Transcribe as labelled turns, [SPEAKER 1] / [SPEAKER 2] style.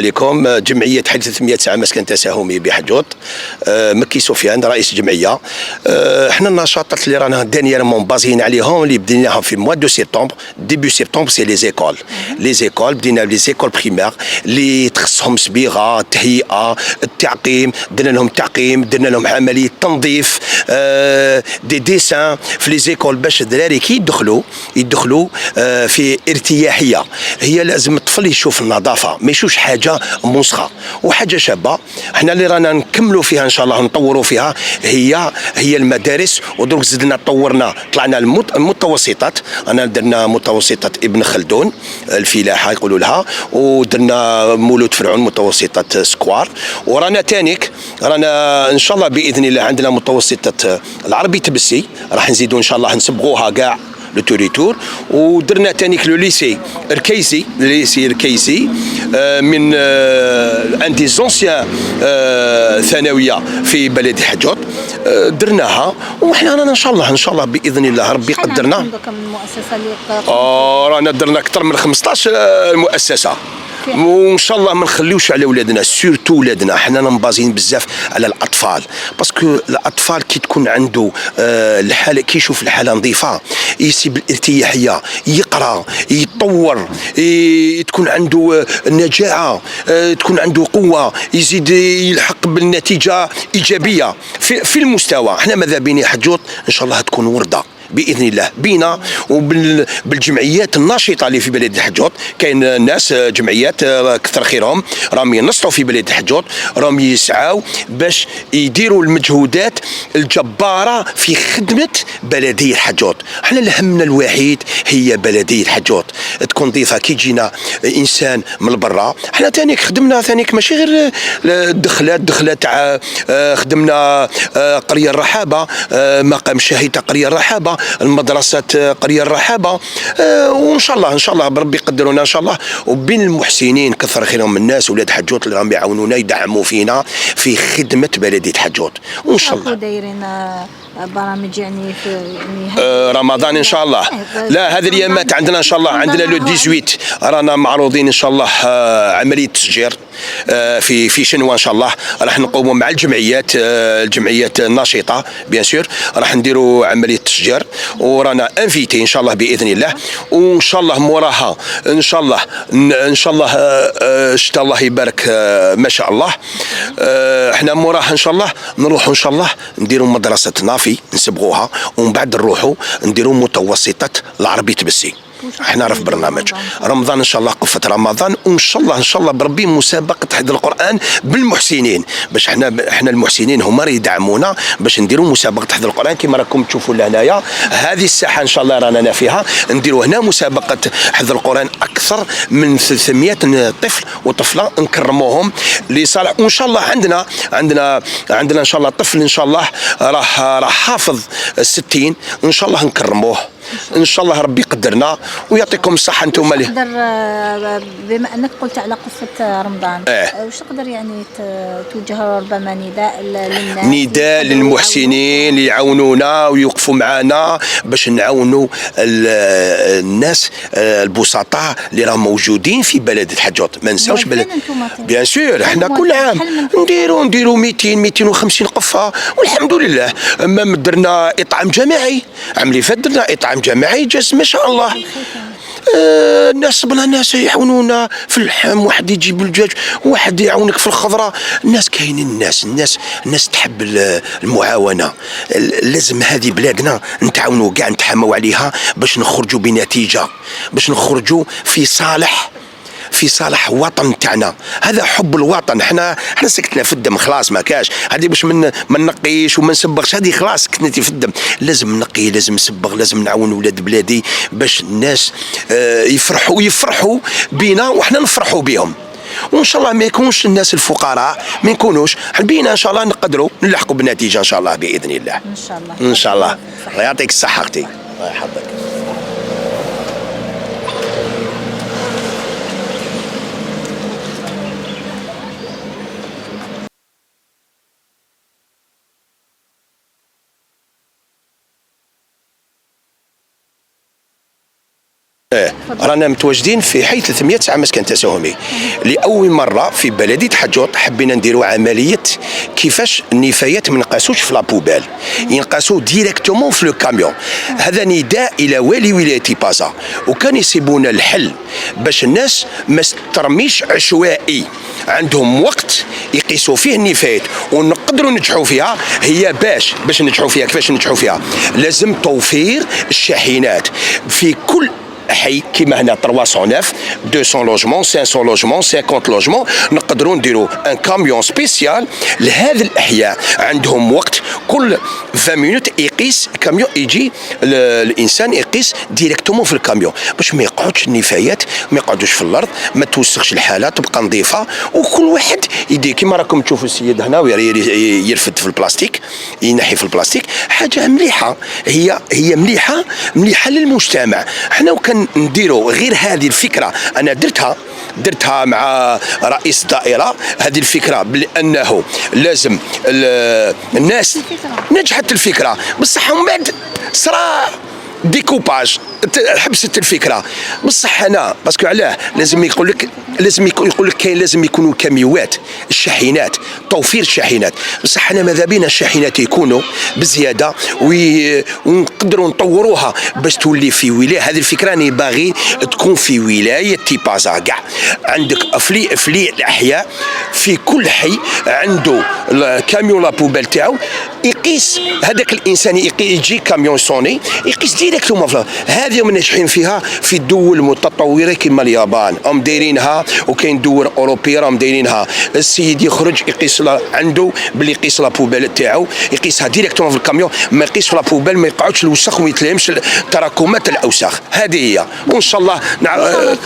[SPEAKER 1] عليكم. جمعية حي 300 عام مسكن تساهمي بحجوط. مكي سفيان رئيس جمعية. احنا النشاطات اللي رانا دانييرمون بازيين عليهم اللي بديناهم في موا دو سيبتمبر ديبي سيبتمبر سي لي زيكول. لي زيكول بدينا لي زيكول بريمير اللي تخصهم صبيغة تهيئة التعقيم، درنا لهم تعقيم، درنا لهم عملية تنظيف، دي ديسان في لي زيكول باش الدراري كي يدخلوا في ارتياحية. هي لازم الطفل يشوف النظافة ما يشوفش حاجة مسخه وحاجه شابه. احنا اللي رانا نكملوا فيها ان شاء الله نطوروا فيها هي المدارس. ودروك زدنا طورنا طلعنا المتوسطات. انا درنا متوسطه ابن خلدون الفلاحه يقولوا لها، ودرنا مولود فرعون متوسطه سكوار. ورانا تانيك رانا ان شاء الله باذن الله عندنا متوسطه العربي تبسي راح نزيدوا ان شاء الله نصبغوها كاع لو توريتور. ودرنا تانيك لو ليسي الكيسي من ان دي زونسيان ثانويه في بلدي حجوط درناها. وحنا رانا ان شاء الله باذن الله ربي قدرنا.
[SPEAKER 2] عندكم المؤسسه اللي
[SPEAKER 1] رانا درنا اكثر من 15 مؤسسه، وان شاء الله ما نخليوش على ولادنا سورتو ولادنا. حنا مبازين بزاف على الاطفال باسكو الاطفال كي تكون عنده الحاله كي يشوف الحاله نظيفه يسيب الارتياحيه يقرا يتطور تكون عنده نجاعه تكون عنده قوه يزيد يلحق بالنتيجه ايجابيه في المستوى. حنا ماذا بينا حجوط ان شاء الله تكون ورده باذن الله بينا وبالجمعيات الناشطه اللي في بلاد الحجوط. كاين ناس جمعيات كثر خيرهم راهم ينشطوا في بلاد الحجوط، راهم يسعاو باش يديروا المجهودات الجباره في خدمه بلديه الحجوط. احنا همنا الوحيد هي بلديه الحجوط تكون نظيفه. كي جينا انسان من برا احنا ثانيك خدمنا ثانيك ماشي غير دخلات خدمنا قريه الرحابه، مقام شهيده قريه الرحابه، المدرسة قرية الرحابة. وإن شاء الله بربي يقدرونا إن شاء الله. وبين المحسنين كثر خيرهم من الناس ولاد حجوط اللي راهم يعاونونا يدعموا فينا في خدمة بلدية حجوط. وإن شاء الله
[SPEAKER 2] دايرين برامج يعني في
[SPEAKER 1] رمضان ان شاء الله. لا هذه الايامات عندنا ان شاء الله عندنا لو 18 رانا معروضين ان شاء الله عمليه تشجير في شنوا ان شاء الله. راح نقوموا مع الجمعيات الناشطه بيان سور راح نديروا عمليه تشجير ورانا انفيتي ان شاء الله باذن الله. وان شاء الله موراها ان شاء الله شتاء الله يبارك ما شاء الله. احنا موراها ان شاء الله نروحوا ان شاء الله نديروا مدرسه نافي نسبغوها ومن بعد نروحوا نديروا متوسطه العربي تبسي. احنا في برنامج رمضان ان شاء الله قفه رمضان وان شاء الله بربي مسابقه حفظ القران بالمحسنين باش احنا المحسنين هما يدعمونا باش نديروا مسابقه حفظ القران كما راكم تشوفوا لهنايا. هذه الساحه ان شاء الله رانا فيها نديروا هنا مسابقه حفظ القران اكثر من 300 طفل وطفله نكرموهم لصالح. وان شاء الله عندنا ان شاء الله طفل ان شاء الله راح حافظ 60 ان شاء الله نكرموه ان شاء الله ربي يقدرنا ويعطيكم الصحه انتم ليه.
[SPEAKER 2] تقدر بما انك قلت على قصه رمضان واش تقدر يعني توجه ربما نداء للناس،
[SPEAKER 1] نداء للمحسنين اللي يعاونونا ويوقفوا معنا باش نعاونوا الناس البسطاء اللي راهم موجودين في بلد الحجوط. ما نساوش بيان سور احنا كل عام نديروا 250 قفه والحمد لله. درنا اطعام جماعي عام اللي فات درنا اطعام جماعي جاز ما شاء الله. الناس بلا ناس يعاونونا في اللحم، واحد يجيب الدجاج، واحد يعاونك في الخضره. الناس كاينين الناس تحب المعاونه. لازم هذه بلادنا نتعاونوا كاع نتحاموا عليها باش نخرجوا بنتيجه، باش نخرجوا في صالح وطن تاعنا. هذا حب الوطن. احنا سكتنا في الدم خلاص ما كاش هذه باش ما نقيش وما نسبغش. هذه خلاص سكتنتي في الدم. لازم نقي لازم نسبغ لازم نعاون ولاد بلادي باش الناس يفرحوا بينا وحنا نفرحوا بهم. وان شاء الله ما يكونش الناس الفقراء ما يكونوش بينا ان شاء الله نقدروا نلحقوا بالنتيجه ان شاء الله باذن الله. ان شاء الله الله يعطيك الصحه اختي الله يحفظك. رانا متواجدين في حي 300 عام مسكن تساهمي. لاول مره في بلديه حجوط حبينا نديروا عمليه كيفاش النفايات ما نقاسوش في لابوبال، ينقاسوا ديريكتومون في لو كاميون. هذا نداء الى والي ولايه بازا، وكان يسيبونا الحل باش الناس ما ترميش عشوائي، عندهم وقت يقيسوا فيه النفايات ونقدروا ننجحوا فيها. هي باش ننجحوا فيها، كيفاش ننجحوا فيها؟ لازم توفير الشاحنات في كل حي كيما هنا 309 200 لوجمون 500 لوجمون 50 لوجمون، نقدروا نديروا ان كاميون سبيسيال لهذه الاحياء. عندهم وقت كل 20 مينوت يقيس كاميون، يجي الانسان يقيس ديريكتومون في الكاميون باش ما يقعدش النفايات، ما يقعدوش في الارض، ما توسخش الحاله، تبقى نظيفه. وكل واحد يدي كيما راكم تشوفوا السيد هنا يرفد في البلاستيك، ينحي في البلاستيك. حاجه مليحه، هي مليحه للمجتمع. احنا وكان نديروا غير هذه الفكره، انا درتها مع رئيس الدائره، هذه الفكره بانه لازم الناس نجحت الفكره بصح ومن بعد صرا ديكوباج، حبست الفكره بصح. انا باسكو علاه لازم يقول لك كاين لازم يكونوا كاميوات الشاحنات، توفير الشاحنات. بصح حنا ماذا بينا الشاحنات يكونوا بزياده ونقدروا نطوروها باش تولي في ولايه. هذه الفكره راني باغي تكون في ولايه تيبازا كاع. عندك في الاحياء في كل حي عنده الكاميون لابوبال تاعو، يقيس هذاك الانسان يجي كاميون صوني يقيس ديريكتومون. هذه من ناجحين فيها في الدول المتطوره كما اليابان، هم دايرينها، وكاين دول اوروبيه راهم دايرينها. السيد يخرج يقيس عنده باللي يقيس لابوبال تاعو، يقيسها ديريكتومون في الكاميون، ما يقيس في لابوبال، ما يقعدش الوسخ وما يتلامش تراكمات الاوساخ. هذه هي، وان شاء الله